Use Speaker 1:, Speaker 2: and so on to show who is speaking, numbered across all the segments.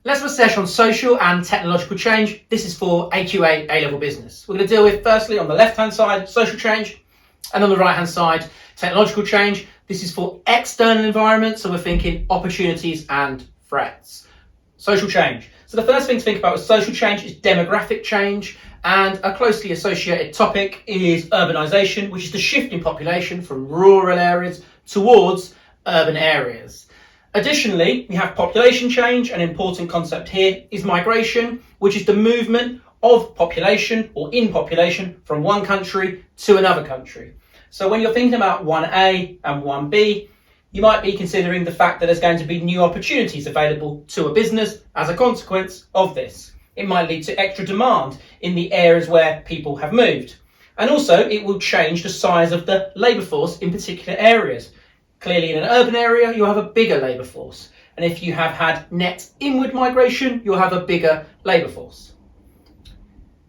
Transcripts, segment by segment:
Speaker 1: Let's have a session on social and technological change. This is for AQA A-level business. We're going to deal with, firstly, on the left-hand side, social change, and on the right-hand side, technological change. This is for external environment, so we're thinking opportunities and threats. Social change. So the first thing to think about with social change is demographic change, and a closely associated topic is urbanisation, which is the shift in population from rural areas towards urban areas. Additionally, we have population change. An important concept here is migration, which is the movement of population or in population from one country to another country. So when you're thinking about 1A and 1B, you might be considering the fact that there's going to be new opportunities available to a business as a consequence of this. It might lead to extra demand in the areas where people have moved. And also, it will change the size of the labour force in particular areas. Clearly, in an urban area, you'll have a bigger labour force. And if you have had net inward migration, you'll have a bigger labour force.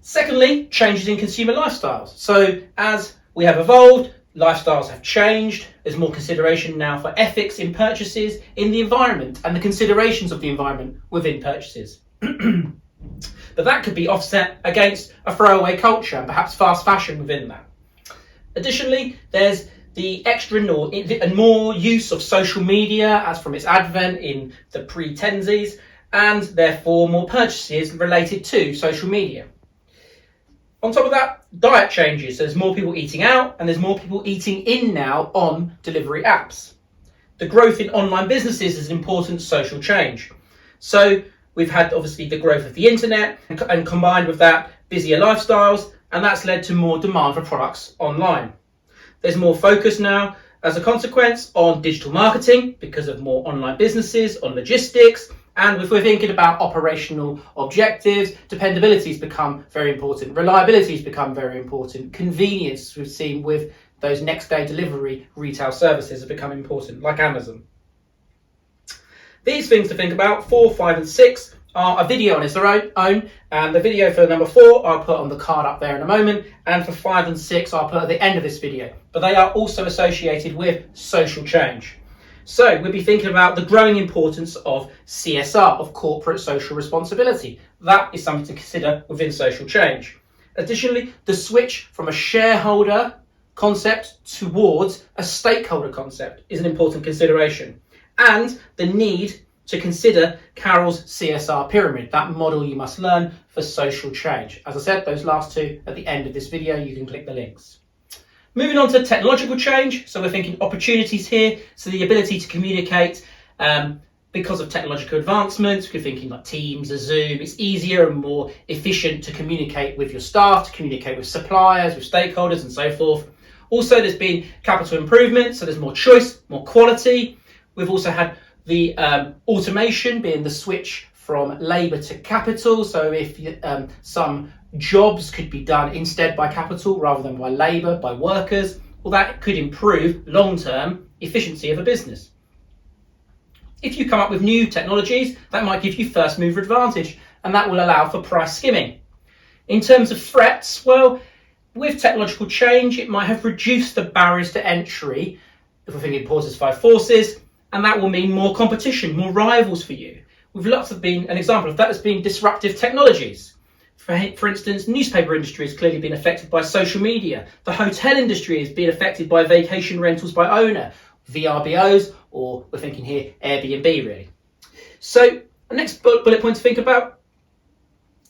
Speaker 1: Secondly, changes in consumer lifestyles. So as we have evolved, lifestyles have changed. There's more consideration now for ethics in purchases, in the environment, and the considerations of the environment within purchases. But that could be offset against a throwaway culture and perhaps fast fashion within that. Additionally, there's the extra and more use of social media as from its advent in the pre-tensies, and therefore more purchases related to social media. On top of that, diet changes. So there's more people eating out and there's more people eating in now on delivery apps. The growth in online businesses is an important social change. So we've had obviously the growth of the internet and combined with that busier lifestyles, and that's led to more demand for products online. There's more focus now as a consequence on digital marketing because of more online businesses, on logistics, and if we're thinking about operational objectives, dependability has become very important, reliability has become very important, convenience we've seen with those next day delivery retail services have become important, like Amazon. These things to think about, 4, 5 and 6, are a video on its own, and the video for number 4 I'll put on the card up there in a moment, and for 5 and 6 I'll put at the end of this video, but they are also associated with social change. So we'll be thinking about the growing importance of CSR, of corporate social responsibility. That is something to consider within social change. Additionally, the switch from a shareholder concept towards a stakeholder concept is an important consideration, and the need to consider Carroll's CSR pyramid, that model you must learn for social change. As I said, those last two at the end of this video, you can click the links. Moving on to technological change, so we're thinking opportunities here, so the ability to communicate because of technological advancements. We're thinking like Teams or Zoom, it's easier and more efficient to communicate with your staff, to communicate with suppliers, with stakeholders and so forth. Also, there's been capital improvement, so there's more choice, more quality. We've also had the automation being the switch from labour to capital. So if some jobs could be done instead by capital rather than by labour, by workers, well, that could improve long-term efficiency of a business. If you come up with new technologies, that might give you first mover advantage, and that will allow for price skimming. In terms of threats, well, with technological change, it might have reduced the barriers to entry, if we're thinking Porter's 5 forces, and that will mean more competition, more rivals for you. We've lots of been, an example of that has been disruptive technologies. For instance, newspaper industry has clearly been affected by social media. The hotel industry has been affected by vacation rentals by owner, VRBOs, or we're thinking here Airbnb really. So the next bullet point to think about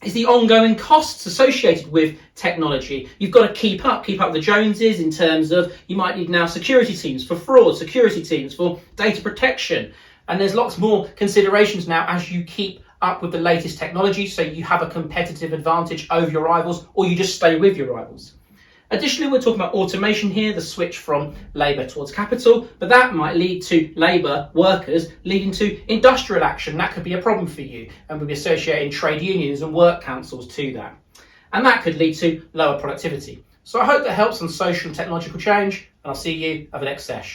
Speaker 1: is the ongoing costs associated with technology. You've got to keep up the Joneses in terms of you might need now security teams for fraud, security teams for data protection. And there's lots more considerations now as you keep up with the latest technology, so you have a competitive advantage over your rivals, or you just stay with your rivals. Additionally, we're talking about automation here, the switch from labour towards capital, but that might lead to labour workers leading to industrial action. That could be a problem for you, and we'll be associating trade unions and work councils to that. And that could lead to lower productivity. So I hope that helps on social and technological change, and I'll see you at the next session.